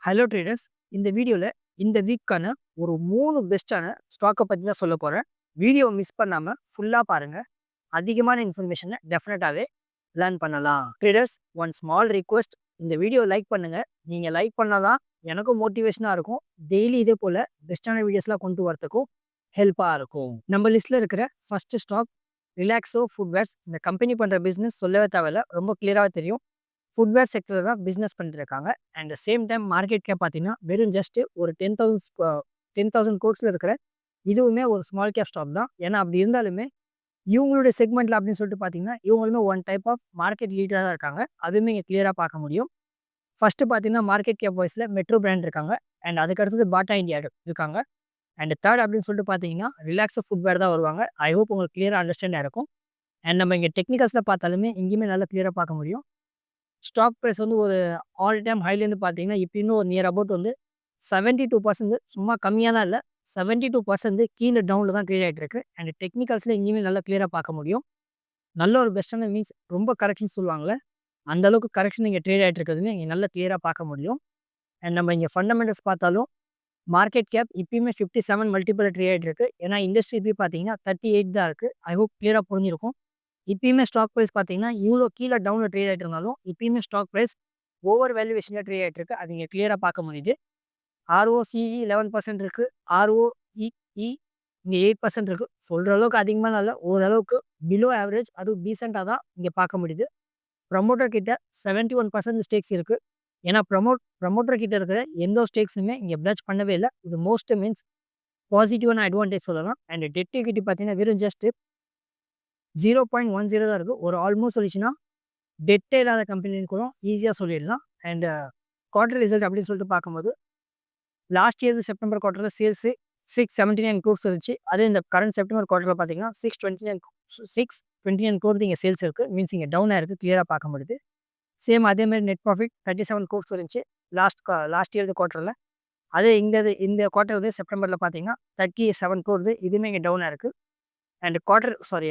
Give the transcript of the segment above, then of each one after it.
Hello traders. இந்த வீடியோவில் இந்த வீக்கான ஒரு 3 பெஸ்ட்டான ஸ்டாக்கை பற்றி தான் சொல்ல போகிறேன். வீடியோ மிஸ் பண்ணாமல் ஃபுல்லாக பாருங்கள். அதிகமான இன்ஃபர்மேஷனை டெஃபினட்டாகவே லேர்ன் பண்ணலாம். ட்ரேடர்ஸ், ஒன் ஸ்மால் ரிக்வெஸ்ட், இந்த வீடியோ லைக் பண்ணுங்கள். நீங்கள் லைக் பண்ணால் தான் எனக்கும் மோட்டிவேஷனாக இருக்கும். டெய்லி இதே போல் பெஸ்ட்டான வீடியோஸ்லாம் கொண்டு வரத்துக்கும் ஹெல்ப்பாக இருக்கும். நம்ம லிஸ்ட்டில் இருக்கிற ஃபஸ்ட்டு ஸ்டாக் ரிலாக்ஸோ ஃபுட்வேர்ஸ். இந்த கம்பெனி பண்ணுற பிஸ்னஸ் சொல்லவே தேவையில்ல, ரொம்ப கிளியராக தெரியும். ஃபுட்வேர் செக்டரில் தான் பிஸ்னஸ் பண்ணிட்டுருக்காங்க. And same time market cap பார்த்தீங்கன்னா வெறும் ஜஸ்ட்டு ஒரு 10,000 கோர்ஸில் இருக்கிற இதுவுமே ஒரு ஸ்மால் கேப் ஸ்டாக் தான். ஏன்னா அப்படி இருந்தாலுமே இவங்களுடைய செக்மெண்ட்டில் அப்படின்னு சொல்லிட்டு பார்த்தீங்கன்னா இவங்களுமே ஒன் டைப் ஆஃப் மார்க்கெட் லீடராக தான் இருக்காங்க. அதுவுமே இங்கே கிளியராக பார்க்க முடியும். ஃபஸ்ட்டு பார்த்தீங்கன்னா மார்க்கெட் கேப் வைஸில் மெட்ரோ பிராண்ட் இருக்காங்க. அண்ட் அதுக்கடுத்தது பாட்டா இந்தியா இருக்காங்க. அண்ட் தேர்ட் அப்படின்னு சொல்லிட்டு பார்த்தீங்கன்னா ரிலாக்ஸோ ஃபுட்வேர் தான் வருவாங்க. ஐ ஹோப் உங்களுக்கு கிளியராக அண்டர்ஸ்டாண்ட் இருக்கும். அண்ட் நம்ம இங்கே டெக்னிக்கல்ஸில் பார்த்தாலுமே இங்கேயுமே நல்லா கிளியராக பார்க்க முடியும். ஸ்டாக் ப்ரைஸ் வந்து ஒரு ஆல் டைம் ஹைலேருந்து பார்த்தீங்கன்னா இப்போ இன்னும் ஒரு நியர் அபவுட் வந்து 72% சும்மா கம்மியாக தான் இல்லை, 72% கீழே டவுனில் தான் ட்ரேட் ஆகிட்டு இருக்கு. அண்ட் டெக்னிக்கல்ஸில் எங்கேயுமே நல்லா கிளியராக பார்க்க முடியும். நல்ல ஒரு பெஸ்ட்டான மீன்ஸ் ரொம்ப கரெக்ஷன் சொல்லுவாங்களே, அந்த அளவுக்கு கரெக்ஷன் இங்கே ட்ரேட் ஆகிட்டு இருக்கிறதுமே இங்கே நல்லா கிளியராக பார்க்க முடியும். அண்ட் நம்ம இங்கே ஃபண்டமெண்டல்ஸ் பார்த்தாலும் மார்க்கெட் கேப் இப்பயுமே 57 மல்டிபிள் ட்ரேட் ஆகிட்டு இருக்கு. ஏன்னா இண்டஸ்ட்ரி இப்படி பார்த்தீங்கன்னா 38 தான் இருக்குது. ஐ ஹோப் கிளியராக புரிஞ்சிருக்கும். இப்பயுமே ஸ்டாக் ப்ரைஸ் பார்த்தீங்கன்னா இவ்வளோ கீழே டவுனில் ட்ரேட் ஆகிட்டு இருந்தாலும் இப்பயுமே ஸ்டாக் ப்ரைஸ் ஓவர் வேல்யூவேஷனில் ட்ரேட் ஆகிட்டு இருக்கு. அது இங்கே கிளியராக பார்க்க முடியுது. ROCE 11% இருக்குது. ROEE இங்கே 8% இருக்குது. சொல்கிற அளவுக்கு அதிகமாக இல்லை, ஓரளவுக்கு பிலோ ஆவரேஜ், அதுவும் டீசெண்டாக தான் இங்கே பார்க்க முடியுது. ப்ரமோட்டர் கிட்ட 71% ஸ்டேக்ஸ் இருக்குது. ஏன்னா ப்ரமோட்டர் கிட்ட இருக்கிற எந்த ஸ்டேக்ஸுமே இங்கே பிளச் பண்ணவே இல்லை. இது மோஸ்ட் மீன்ஸ் பாசிட்டிவான அட்வான்டேஜ் சொல்லலாம். அண்ட் டெட் ஈக்விட்டி பார்த்தீங்கன்னா வெறும் ஜஸ்ட்டு 0.10 தான் இருக்குது. ஒரு ஆல்மோஸ்ட் சொல்லிச்சுன்னா டெட்டே இல்லாத கம்பெனின்னு கூட ஈஸியாக சொல்லிடலாம். அண்ட் குவார்டர் ரிசல்ட் அப்படின்னு சொல்லிட்டு பார்க்கும்போது லாஸ்ட் இயர் செப்டம்பர் குவார்ட்டரில் சேல்ஸு 679 crores இருந்துச்சு. அதே இந்த கரண்ட் செப்டம்பர் குவார்ட்டரில் பார்த்தீங்கன்னா 629 crores இங்கே சேல்ஸ் இருக்குது. மீன்ஸ் இங்கே டவுன் ஆயிருக்கு, கிளியராக பார்க்க முடியுது. சேம் அதேமாதிரி நெட் ப்ராஃபிட் 37 crores இருந்துச்சு லாஸ்ட் இயர் குவார்ட்டரில். அதே இந்த குவார்ட்டர் வந்து செப்டம்பரில் பார்த்தீங்கன்னா 37 crores, இதுவுமே இங்கே டவுனாக இருக்குது. அண்ட்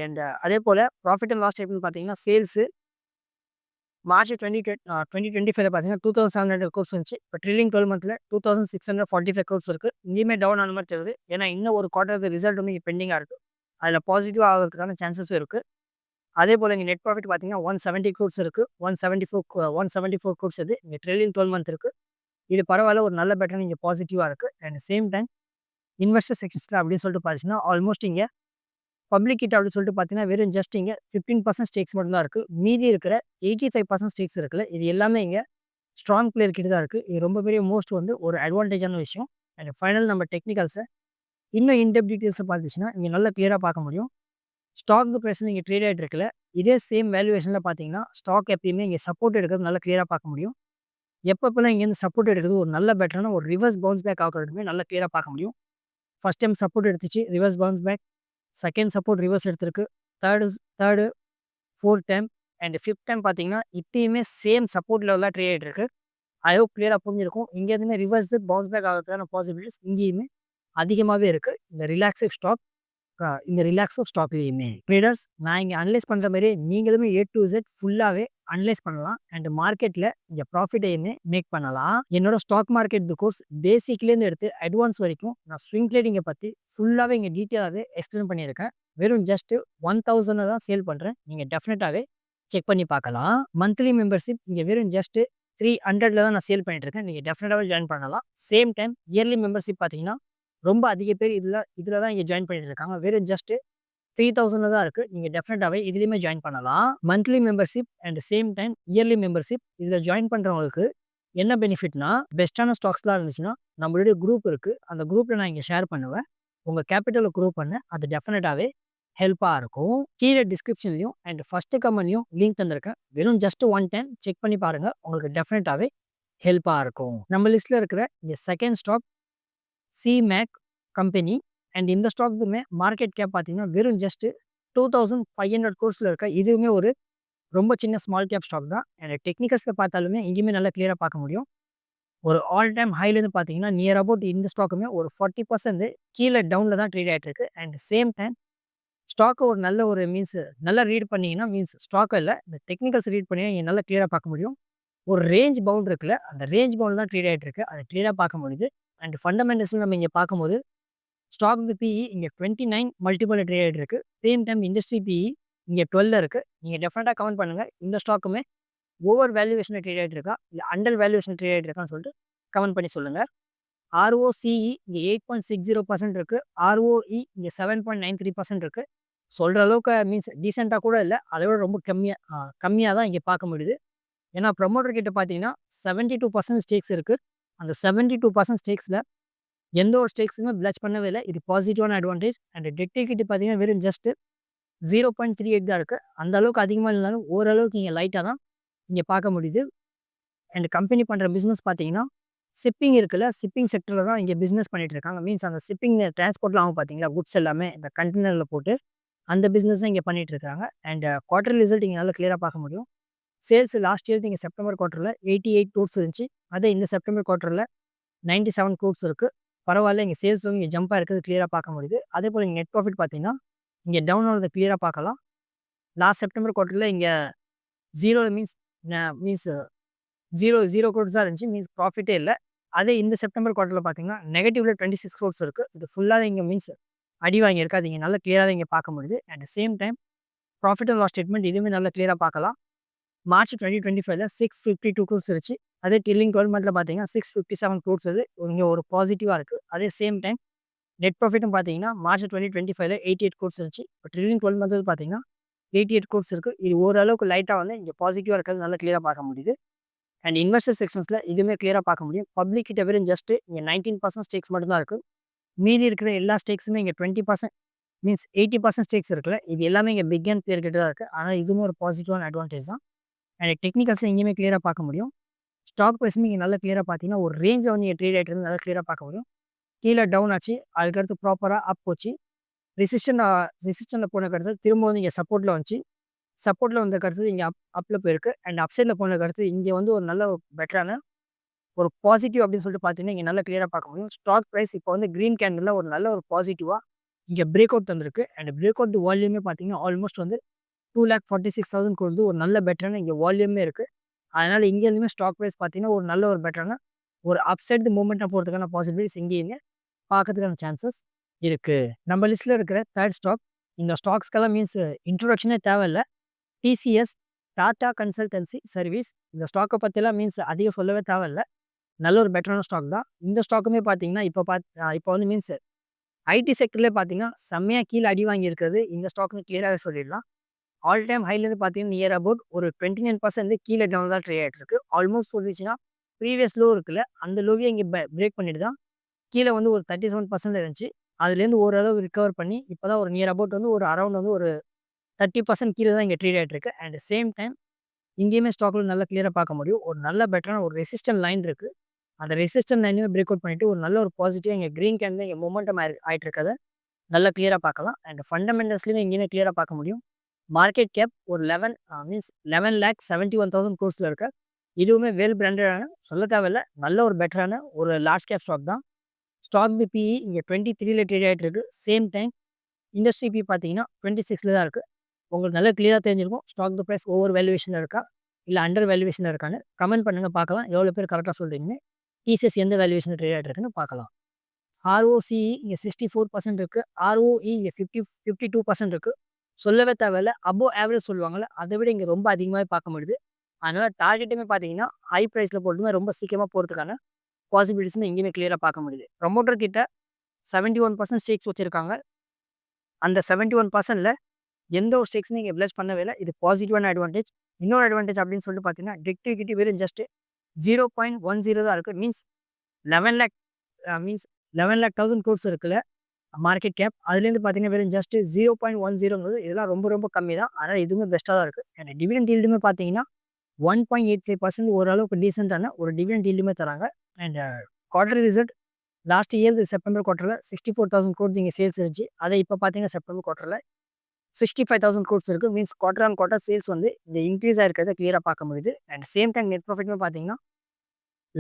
அண்ட் அதே போல் ப்ராஃபிட் அண்ட் லாஸ் எப்படின்னு பார்த்தீங்கன்னா சேல்ஸு மார்ச் 2025 பார்த்தீங்கன்னா 2700 crores இருந்துச்சு. இப்போ ட்ரில்லிங் 12 மந்த்தில் 2645 crores இருக்குது. இங்கேயுமே டவுன் ஆன மாதிரி தெரியுது. ஏன்னா இன்னும் ஒரு குவார்ட்டருக்கு ரிசல்ட் வந்து இங்கே பெண்டிங்காக இருக்குது. அதில் பாசிட்டிவ் ஆகிறதுக்கான சான்சஸும் இருக்குது. அதே போல் இங்கே நெட் ப்ராஃபிட் பார்த்தீங்கன்னா 170 crores இருக்குது. 174 crores இது இங்கே ட்ரில்லிங் 12 மந்த் இருக்குது. இது பரவாயில்ல, ஒரு நல்ல பெட்டர் இங்கே பாசிட்டிவாக இருக்குது. அண்ட் சேம் டைம் இன்வெஸ்டர் செக்ஷன்ஸில் அப்படின்னு சொல்லிட்டு பார்த்தீங்கன்னா ஆல்மோஸ்ட் இங்கே பப்ளிக் கிட்ட அப்படின்னு சொல்லிட்டு பார்த்தீங்கன்னா வெறும் ஜஸ்ட் இங்கே 15% ஸ்டேக்ஸ் மட்டும் தான் இருக்குது. மீதி இருக்கிற 85% ஸ்டேக்ஸ் இருக்குல்ல, இது எல்லாமே இங்கே ஸ்ட்ராங் பிளேயர் கிட்ட தான் இருக்குது. இது ரொம்ப பெரிய மோஸ்ட் வந்து ஒரு அட்வான்டேஜான விஷயம். அண்ட் ஃபைனல் நம்ம டெக்னிக்கல்ஸை இன்னும் இன்டெப்த் டீட்டெயில்ஸை பார்த்துச்சுன்னா இங்கே நல்லா கிளியராக பார்க்க முடியும். ஸ்டாக் ப்ரைஸ் இங்கே ட்ரேட் ஆகிட்டு இருக்குல்ல, இதே சேம் வேல்யூவேஷனில் பார்த்தீங்கன்னா ஸ்டாக் எப்பயுமே இங்கே சப்போர்ட் எடுக்கிறது நல்லா கிளியராக பார்க்க முடியும். எப்பப்பெல்லாம் இங்கேருந்து சப்போர்ட் எடுக்கிறது ஒரு நல்ல பெட்டரான ஒரு ரிவர்ஸ் பவுன்ஸ் பேக் ஆகிறதுக்குமே நல்லா கிளியராக பார்க்க முடியும். ஃபஸ்ட் டைம் சப்போர்ட் எடுத்துச்சு, reverse bounce back. Second support reverse எடுத்திருக்கு. Third fourth time and fifth time பார்த்தீங்கன்னா இப்பயுமே சேம் சப்போர்ட் லெவலாக ட்ரேட் ஆகிட்டு இருக்கு. ஐ ஹோப் கிளியராக புரிஞ்சிருக்கும். இங்கேருந்துமே ரிவர்ஸ் பவுன்ஸ் பேக் ஆகிறதுக்கான பாசிபிலிட்டிஸ் இங்கேயுமே அதிகமாகவே இருக்குது. இந்த ரிலாக்ஸோ ஸ்டாக்லேயுமே ட்ரேடர்ஸ், நான் இங்கே அனலைஸ் பண்ணுற மாதிரி நீங்களுமே A to Z ஃபுல்லாகவே அனலைஸ் பண்ணலாம். அண்ட் மார்க்கெட்டில் இங்கே ப்ராஃபிட்டையுமே மேக் பண்ணலாம். என்னோட ஸ்டாக் மார்க்கெட் கோர்ஸ் பேசிக்லேருந்து எடுத்து அட்வான்ஸ் வரைக்கும் நான் ஸ்விங் ட்ரேடிங்கை பற்றி ஃபுல்லாகவே இங்கே டீட்டெயிலாகவே எக்ஸ்பிளைன் பண்ணியிருக்கேன். வெறும் ஜஸ்ட்டு 1000 தான் சேல் பண்ணுறேன். நீங்கள் டெஃபினட்டாகவே செக் பண்ணி பார்க்கலாம். மந்த்லி மெம்பர்ஷிப் இங்கே வெறும் ஜஸ்ட்டு 300 தான் நான் சேல் பண்ணிட்டுருக்கேன். நீங்கள் டெஃபினட்டாகவே ஜாயின் பண்ணலாம். சேம் டைம் இயர்லி மெம்பர்ஷிப் பார்த்தீங்கன்னா ரொம்ப அதிக பேர் இதில் தான் இங்கே ஜாயின் பண்ணிட்டு இருக்காங்க. வெறும் ஜஸ்ட்டு 3000 தான் இருக்குது. நீங்கள் டெஃபினட்டாகவே இதுலேயுமே ஜாயின் பண்ணலாம். Monthly membership and same time yearly membership இதில் ஜாயின் பண்ணுறவங்களுக்கு என்ன பெனிஃபிட்னா, பெஸ்ட்டான ஸ்டாக்ஸ்லாம் இருந்துச்சுன்னா நம்மளுடைய குரூப் இருக்குது. அந்த குரூப்பில் நான் இங்கே ஷேர் பண்ணுவேன். உங்கள் கேபிட்டலை க்ரோ பண்ண அது டெஃபினட்டாகவே ஹெல்ப்பாக இருக்கும். கீழே டிஸ்கிரிப்ஷன்லையும் அண்ட் ஃபஸ்ட்டு கமெண்ட்லையும் லிங்க் தந்திருக்கேன். வெறும் ஜஸ்ட் ஒன் டைம் செக் பண்ணி பாருங்கள், உங்களுக்கு டெஃபினட்டாகவே ஹெல்ப்பாக இருக்கும். நம்ம லிஸ்ட்டில் இருக்கிற இந்த செகண்ட் ஸ்டாக் சிமேக் கம்பெனி. அண்ட் இந்த ஸ்டாக்குமே மார்க்கெட் கேப் பார்த்தீங்கன்னா வெறும் ஜஸ்ட்டு 2500 crores இருக்க இதுவுமே ஒரு ரொம்ப சின்ன ஸ்மால் கேப் ஸ்டாக் தான். அண்ட் டெக்னிக்கல்ஸில் பார்த்தாலுமே இங்கேயுமே நல்லா கிளியராக பார்க்க முடியும். ஒரு ஆல் டைம் ஹைலேருந்து பார்த்தீங்கன்னா நியர் அபவுட் இந்த ஸ்டாக்குமே ஒரு 40% கீழே டவுனில் தான் ட்ரேட் ஆகிட்டு இருக்கு. அண்ட் சேம் டைம் ஸ்டாக்கை ஒரு நல்லா ரீட் பண்ணிங்கன்னா மீன்ஸ் ஸ்டாக்கை இல்லை, இந்த டெக்னிக்கல்ஸ் ரீட் பண்ணிங்கன்னா இங்கே நல்லா கிளியராக பார்க்க முடியும். ஒரு ரேஞ்ச் பவுண்ட் இருக்குல்ல, அந்த ரேஞ்ச் பவுண்ட் தான் ட்ரேட் ஆகிட்டு இருக்கு. அதை ட்ரேடாக பார்க்க முடியுது. அண்ட் ஃபண்டமெண்டல்ஸில் நம்ம இங்கே பார்க்கும்போது ஸ்டாக் பிஇ இங்கே 29 மல்டிபிள் ட்ரேட் ஆகிட்டு இருக்கு. சேம் டைம் இண்டஸ்ட்ரி பிஇ இங்கே 12 இருக்குது. நீங்கள் டெஃபினட்டாக கமெண்ட் பண்ணுங்கள், இந்த ஸ்டாக்குமே ஓவர் வேல்யூவேஷனில் ட்ரேட் ஆகிட்டு இருக்கா, இல்லை அண்டர் வேல்யூவேஷன் ட்ரேட் ஆகிட்டு இருக்கான்னு சொல்லிட்டு கமெண்ட் பண்ணி சொல்லுங்கள். ROCE இங்கே 8.60% இருக்குது. ROE இங்கே 7.93% இருக்குது. சொல்கிற அளவுக்கு மீன்ஸ் டீசெண்டாக கூட இல்லை, அதை விட ரொம்ப கம்மியாக தான் இங்கே பார்க்க முடியுது. ஏன்னா ப்ரொமோட்டர் கிட்ட பார்த்தீங்கன்னா 72% ஸ்டேக்ஸ் இருக்குது. அந்த 72% ஸ்டேக்ஸில் எந்த ஒரு ஸ்டேக்ஸுமே பிளச் பண்ணவே இல்லை. இது பாசிட்டிவான அட்வான்டேஜ். அண்ட் டெட் ஈக்விட்டி பார்த்தீங்கன்னா வெறும் ஜஸ்ட் 0.38 தான் இருக்குது. அந்த அளவுக்கு அதிகமாக இல்லைனாலும் ஓரளவுக்கு இங்கே லைட்டாக தான் இங்கே பார்க்க முடியுது. அண்ட் கம்பெனி பண்ணுற பிஸ்னஸ் பார்த்தீங்கன்னா ஷிப்பிங் இருக்குல்ல, ஷிப்பிங் செக்டரில் தான் இங்கே பிஸ்னஸ் பண்ணிகிட்டு இருக்காங்க. மீன்ஸ் அந்த ஷிப்பிங் டிரான்ஸ்போர்ட்லாம் ஆகும் பார்த்தீங்களா, குட்ஸ் எல்லாமே இந்த கண்டெய்னரில் போட்டு அந்த பிஸ்னஸ் தான் இங்கே பண்ணிகிட்டு இருக்காங்க. அண்ட் குவார்டர் ரிசல்ட் இங்கே நல்லா கிளியராக பார்க்க முடியும். சேல்ஸ் லாஸ்ட் இயர் இங்கே செப்டம்பர் குவார்ட்டரில் 88 crores இருந்துச்சு. அதே இந்த செப்டம்பர் குவார்ட்டரில் 97 crores இருக்குது. பரவாயில்ல, இங்கே சேல்ஸ் இங்கே ஜம்பாக இருக்குது, கிளியராக பார்க்க முடியுது. அதே போல் இங்கே நெட் ப்ராஃபிட் பார்த்தீங்கன்னா இங்கே டவுன் ஆனதை கிளியராக பார்க்கலாம். லாஸ்ட் செப்டம்பர் குவார்ட்டரில் இங்கே மீன்ஸ் 0 crores தான் இருந்துச்சு, மீன்ஸ் ப்ராஃபிட்டே இல்லை. அதே இந்த செப்டம்பர் குவார்ட்டரில் பார்த்தீங்கன்னா நெகட்டிவ்ல 26 crores இருக்குது. இது ஃபுல்லாக இங்கே மீன்ஸ் அடி வாங்கியிருக்கு. அது இங்கே நல்லா கிளியராக இங்கே பார்க்க முடியுது. At same time profit and loss statement இதுவுமே நல்லா கிளியராக பார்க்கலாம். மார்ச் 2025ல் 652 crores இருந்துச்சு. அதே ட்ரில்லிங் 12 மந்த்தில் பார்த்தீங்கன்னா 657 crores இங்கே ஒரு பாசிட்டிவாக இருக்குது. அதே சேம் டைம் நெட் ப்ராஃபிட்டும் பார்த்தீங்கன்னா மார்ச் 2025ல் 88 crores இருந்துச்சு. இப்போ ட்ரில்லிங் 12 மந்த்தில் பார்த்தீங்கன்னா 88 crores இருக்குது. இது ஓரளவுக்கு லைட்டாக வந்து இங்கே பாசிட்டிவாக இருக்கிறது நல்லா கிளியராக பார்க்க முடியுது. அண்ட் இன்வெஸ்டர் செக்ஷன்ஸில் இதுவுமே கிளியராக பார்க்க முடியும். பப்ளிக் கிட்ட வெறும் ஜஸ்ட்டு இங்கே 19% ஸ்டேக்ஸ் மட்டும்தான் இருக்குது. மீதி இருக்கிற எல்லா ஸ்டேக்ஸுமே இங்கே 20% மீன்ஸ் 80% ஸ்டேக்ஸ் இருக்குல்ல, இது எல்லாமே இங்கே பிக் அண்ட் பிளேயர் கிட்ட தான் இருக்குது. ஆனால் இதுவுமே ஒரு பாசிட்டிவான அட்வான்டேஜ் தான். அண்ட் டெக்னிக்கல்ஸில் எங்கேயுமே கிளியராக பார்க்க முடியும். ஸ்டாக் ப்ரைஸுமே இங்கே நல்லா கிளியராக பார்த்தீங்கன்னா ஒரு ரேஞ்சை வந்து இங்கே ட்ரேட் ஆகிட்டு நல்லா கிளியராக பார்க்க முடியும். கீழே டவுன் ஆச்சு, அதுக்கடுத்து ப்ராப்பராக அப் போச்சு. ரெசிஸ்டண்டில் போன கடுத்து திரும்ப வந்து இங்கே சப்போர்ட்டில் வந்துச்சு. சப்போர்ட்டில் வந்த கடுத்து இங்கே அப்பில் போயிருக்கு. அண்ட் அப்சைடில் போன கடுத்து இங்கே வந்து ஒரு நல்ல பெட்டரான ஒரு பாசிட்டிவ் அப்படின்னு சொல்லிட்டு பார்த்தீங்கன்னா இங்கே நல்லா கிளியராக பார்க்க முடியும். ஸ்டாக் ப்ரைஸ் இப்போ வந்து க்ரீன் கேண்டில் ஒரு நல்ல ஒரு பாசிட்டிவாக இங்கே பிரேக் அவுட் தந்திருக்கு. அண்ட் பிரேக் அவுட் வால்யூமே பார்த்தீங்கன்னா ஆல்மோஸ்ட் வந்து 2,46,000 வந்து ஒரு நல்ல பெட்டரான இங்கே வால்யூமே இருக்குது. அதனால் இங்கேருந்துமே ஸ்டாக் ப்ரைஸ் பார்த்தீங்கன்னா ஒரு நல்ல ஒரு பெட்டரான ஒரு அப்சைட் மூமெண்ட்டாக போகிறதுக்கான பாசிபிலிட்டிஸ் இங்கேயுமே பார்க்கறதுக்கான சான்சஸ் இருக்குது. நம்ம லிஸ்ட்டில் இருக்கிற தேர்ட் ஸ்டாக், இந்த ஸ்டாக்ஸ்க்கெல்லாம் மீன்ஸ் இன்ட்ரொடக்ஷனே தேவையில்லை. TCS Tata consultancy service. இந்த ஸ்டாக்கை பற்றிலாம் மீன்ஸ் அதிகம் சொல்லவே தேவையில்லை, நல்ல ஒரு பெட்டரான ஸ்டாக் தான். இந்த ஸ்டாக்குமே பார்த்தீங்கன்னா இப்போ வந்து மீன்ஸ் ஐடி செக்டர்லேயே பார்த்தீங்கன்னா செம்மையாக கீழே அடி வாங்கியிருக்கிறது இந்த ஸ்டாக்னு கிளியராக சொல்லிடலாம். ஆல் டைம் ஹைலேருந்து பார்த்தீங்கன்னா நியர் அபவுட் ஒரு 29% கீழே டவுன் தான் ட்ரேட் ஆகிட்டு இருக்கு. ஆல்மோஸ்ட் சொல்லிச்சுன்னா ப்ரீவியஸ் லோ இருக்குல்ல, அந்த லோவே இங்கே பிரேக் பண்ணிட்டு தான் கீழே வந்து ஒரு 37% இருந்துச்சு. அதுலேருந்து ஓரளவு ரிகவர் பண்ணி இப்போ தான் ஒரு நியர் அபவுட் வந்து ஒரு அரௌண்ட் வந்து ஒரு 30% கீழே தான் இங்கே ட்ரேட் ஆகிட்டு இருக்கு. அண்ட் சேம் டைம் இங்கேயுமே ஸ்டாக்கில் நல்லா கிளியராக பார்க்க முடியும். ஒரு நல்ல பெட்டரான ஒரு ரெசிஸ்டன்ட் லைன் இருக்குது. அந்த ரெசிஸ்டன்ட் லைனையுமே பிரேக் அவுட் பண்ணிவிட்டு ஒரு நல்ல ஒரு பாசிட்டிவாக இங்கே க்ரீன் கேண்டில் இங்கே மூமெண்டம் ஆகிட்டு இருக்கிறத நல்லா கிளியராக பார்க்கலாம். அண்ட் ஃபண்டமெண்டல்ஸ்லையுமே இங்கேயுமே கிளியராக பார்க்க முடியும். மார்க்கெட் கேப் ஒரு 11,71,000 crores இருக்கு. இதுவுமே வெல் பிராண்டடான சொல்ல தேவையில்ல, நல்ல ஒரு பெட்டரான ஒரு லார்ஜ் கேப் ஸ்டாக் தான். ஸ்டாக் பிஇ இங்கே 23ல் ட்ரேட் ஆகிட்டு இருக்குது. சேம் டைம் இண்டஸ்ட்ரி பி பார்த்தீங்கன்னா 26ல் தான் இருக்குது. உங்களுக்கு நல்லா கிளியராக தெரிஞ்சிருக்கும் ஸ்டாக் ப்ரைஸ் ஓவர் வேல்யூவேஷனில் இருக்கா இல்லை அண்டர் வேல்யூவேஷனில் இருக்கான்னு கமெண்ட் பண்ணுங்கள், பார்க்கலாம் எவ்வளோ பேர் கரெக்டாக சொல்கிறீங்க. டிசிஎஸ் எந்த வேல்யூவேஷன் ட்ரேட் ஆகிட்டு இருக்குன்னு பார்க்கலாம். ROCE இங்கே 64% இருக்குது. ROE இங்கே 52% இருக்குது. சொல்லவே தேவையில்ல, அபோவ் ஆவரேஜ் சொல்லுவாங்கள்ல, அதை விட இங்கே ரொம்ப அதிகமாகவே பார்க்க முடியுது. அதனால் டார்கெட்டுமே பார்த்தீங்கன்னா ஹை ப்ரைஸில் போட்டுமே ரொம்ப சீக்கிரமாக போகிறதுக்கான பாசிபிலிட்டிஸ்னு எங்கேயுமே கிளியராக பார்க்க முடியுது. ப்ரொமோட்டர் கிட்ட 71% ஸ்டேக்ஸ் வச்சுருக்காங்க. அந்த 71%ல் எந்த ஒரு ஸ்டேக்ஸுமே இங்கே பிளஸ் பண்ணவே இல்லை. இது பாசிட்டிவான அட்வான்டேஜ். இன்னொரு அட்வான்டேஜ் அப்படின்னு சொல்லிட்டு பார்த்தீங்கன்னா டெட் ஈக்விட்டி வெறும் ஜஸ்ட் 0.10 தான் இருக்குது. மீன்ஸ் 11,00,000 crores இருக்குல்ல மார்க்கெட் கேப், அதுலேருந்து பார்த்தீங்கன்னா வெறும் ஜஸ்ட் 0.10 இதெல்லாம் ரொம்ப ரொம்ப கம்மி தான். அதனால் இதுவுமே பெஸ்ட்டாக தான் இருக்குது. அண்ட் டிவிடெண்ட் ஈல்டுமே பார்த்தீங்கன்னா 1.85% ஓரளவுக்கு டீசெண்டான ஒரு டிவிடெண்ட் ஈல்டுமே தராங்க. And quarter result last year September குவார்ட்டரில் 64,000 crores இங்கே சேல்ஸ் இருந்துச்சு. அதே இப்போ பார்த்தீங்கன்னா செப்டம்பர் குவார்ட்டரில் 65,000 crores இருக்குது. Means quarter on quarter sales வந்து இந்த இன்க்ரீஸ் ஆகிருக்கிறத கிளியராக பார்க்க முடியுது. அண்ட் சேம் டைம் நெட் ப்ராஃபிட்மே பார்த்தீங்கன்னா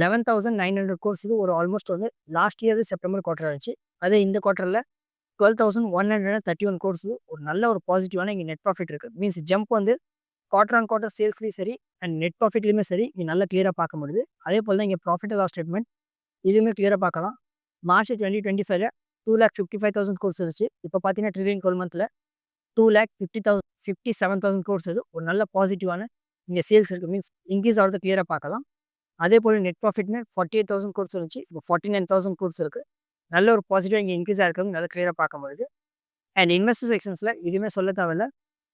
11,900 crores ஒரு ஆல்மோஸ்ட் வந்து லாஸ்ட் இயர் செப்டம்பர் குவார்ட்டர் இருந்துச்சு. அதே இந்த குவார்ட்டரில் 12,131 crores ஒரு நல்ல ஒரு பாசிட்டிவான இங்கே நெட் ப்ராஃபிட் இருக்குது. மீன்ஸ் ஜம்ப் வந்து குவார்டர் ஆன் குவார்ட்டர் சேல்ஸ்லேயும் சரி அண்ட் நெட் ப்ராஃபிட்லையுமே சரி இங்கே நல்லா கிளியராக பார்க்க முடியுது. அதே போல் தான் இங்கே ப்ராஃபிட் அண்ட் லாஸ் ஸ்டேட்மெண்ட் இதுவுமே கிளியராக பார்க்கலாம். மார்ச் 2025 2,55,000 கோர்ஸ் இருந்துச்சு. இப்போ பார்த்தீங்கன்னா ட்ரில்லியன் 12 மந்த்தில் 2,57,000 கோர்ஸ் இது ஒரு நல்ல பாசிட்டிவான இங்கே சேல்ஸ் இருக்குது. மீன்ஸ் இன்க்ரீஸ் ஆகிறது கிளியராக பார்க்கலாம். அதே போல் நெட் ப்ராஃபிட்னு 48,000 கோர்ஸ் இருந்துச்சு. இப்போ 49,000 கோர்ஸ் இருக்குது. நல்ல ஒரு பாசிட்டிவாக இங்கே இன்க்ரீஸ் ஆகிருக்கிறது நல்லா கிளியராக பார்க்க முடியுது. அண்ட் இன்வெஸ்டர் செக்ஷன்ஸில் இதுவுமே சொல்ல தேவையில்ல.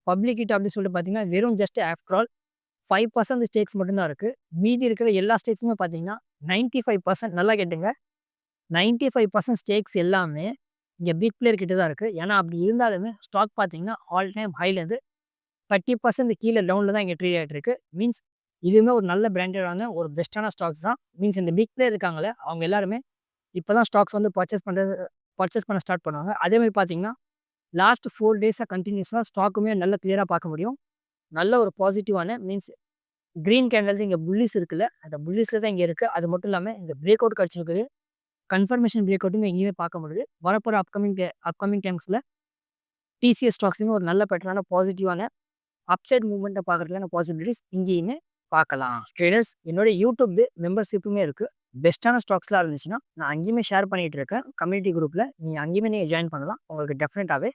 பப்ளிக் கிட்ட அப்படின்னு சொல்லிட்டு பார்த்தீங்கன்னா வெறும் ஜஸ்ட் ஆஃப்டர் ஆல் 5% ஸ்டேக்ஸ் மட்டும்தான் இருக்குது. மீதி இருக்கிற எல்லா ஸ்டேக்ஸுமே பார்த்தீங்கன்னா 95% நல்லா கேட்டுங்க, 95% ஸ்டேக்ஸ் எல்லாமே இங்கே பிக் பிளேயர் கிட்ட தான் இருக்குது. ஏன்னா அப்படி இருந்தாலுமே ஸ்டாக் பார்த்தீங்கன்னா ஆல் டைம் ஹைலேருந்து 30% கீழே டவுனில் தான் இங்கே ட்ரேட் ஆகிட்டு இருக்கு. மீன்ஸ் இதுவுமே ஒரு நல்ல பிராண்டடான ஒரு பெஸ்ட்டான ஸ்டாக்ஸ் தான். மீன்ஸ் இந்த பிக் பிளேயர் இருக்காங்களே அவங்க எல்லாருமே இப்போ தான் ஸ்டாக்ஸ் வந்து பர்ச்சேஸ் பண்ண ஸ்டார்ட் பண்ணுவாங்க. அதேமாதிரி பார்த்தீங்கன்னா லாஸ்ட் 4 டேஸாக கண்டினியூஸாக ஸ்டாக்குமே நல்லா கிளியராக பார்க்க முடியும். நல்ல ஒரு பாசிட்டிவான மீன்ஸ் க்ரீன் கேண்டல்ஸ் இங்கே புல்லிஸ் இருக்குல்ல, அந்த புல்லிஸில் தான் இங்கே இருக்குது. அது மட்டும் இல்லாமல் இந்த பிரேக் அவுட் கிடச்சிருக்கு, கன்ஃபர்மேஷன் பிரேக் அவுட்டுமே எங்கேயுமே பார்க்க முடியுது. வரப்போகிற அப்கமிங் டைம்ஸில் டிசிஎஸ் ஸ்டாக்ஸ்லையுமே ஒரு நல்ல பெட்டரான பாசிட்டிவான அப்சைட் மூவ்மெண்ட்டை பார்க்குறதுக்கான பாசிபிலிட்டிஸ் இங்கேயுமே பார்க்கலாம். ட்ரேடர்ஸ் என்னோட யூடியூப் மெம்பர்ஷிப்புமே இருக்குது. பெஸ்ட்டான ஸ்டாக்ஸ்லாம் இருந்துச்சுன்னா நான் அங்கேயுமே ஷேர் பண்ணிகிட்டு இருக்கேன் கம்யூனிட்டி குரூப்பில். நீங்கள் அங்கேயுமே நீங்கள் ஜாயின் பண்ணலாம். உங்களுக்கு டெஃபினட்டாகவே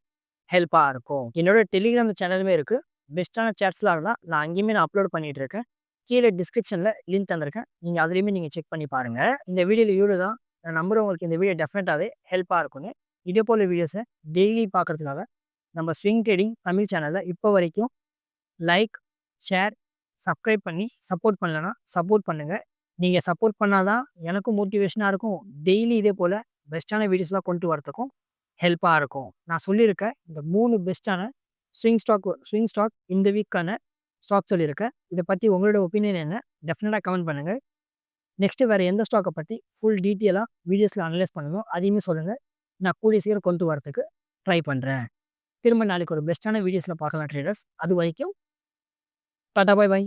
ஹெல்ப்பாக இருக்கும். என்னோட டெலிகிராம் சேனலுமே இருக்குது. பெஸ்ட்டான சேட்ஸ்லாம் இருந்தால் நான் அங்கேயுமே அப்லோட் பண்ணிகிட்டு இருக்கேன். கீழே டிஸ்கிரிப்ஷனில் லிங்க் தந்திருக்கேன். நீங்கள் அதுலேயுமே நீங்கள் செக் பண்ணி பாருங்கள். இந்த வீடியோவில் இவ்வளோ தான். நான் நம்புகிறேன் உங்களுக்கு இந்த வீடியோ டெஃபினட்டாகவே ஹெல்ப்பாக இருக்குங்க. இதே போல் வீடியோஸை டெய்லி பார்க்குறதுக்காக நம்ம ஸ்விங் ட்ரேடிங் தமிழ் சேனலில் இப்போ வரைக்கும் லைக், ஷேர், சப்ஸ்கிரைப் பண்ணி சப்போர்ட் பண்ணலன்னா சப்போர்ட் பண்ணுங்கள். நீங்கள் சப்போர்ட் பண்ணால் தான் எனக்கும் மோட்டிவேஷனாக இருக்கும். டெய்லி இதே போல் பெஸ்ட்டான வீடியோஸ்லாம் கொண்டு வரதுக்கும் ஹெல்ப்பாக இருக்கும். நான் சொல்லியிருக்கேன் இந்த 3 பெஸ்ட்டான ஸ்விங் ஸ்டாக் இந்த வீக்கான ஸ்டாக் சொல்லியிருக்கேன். இதை பற்றி உங்களோட ஒப்பீனியன் என்ன டெஃபினட்டாக கமெண்ட் பண்ணுங்கள். நெக்ஸ்ட்டு வேறு எந்த ஸ்டாக்கை பற்றி ஃபுல் டீட்டெயிலாக வீடியோஸில் அனலைஸ் பண்ணணும் அதையுமே சொல்லுங்கள். நான் கூடிய சீக்கிரம் கொண்டு வரதுக்கு ட்ரை பண்ணுறேன். திரும்ப நாளைக்கு ஒரு பெஸ்ட்டான வீடியோஸில் பார்க்கலாம் ட்ரேடர்ஸ். அது வரைக்கும் டாடா, பை பை.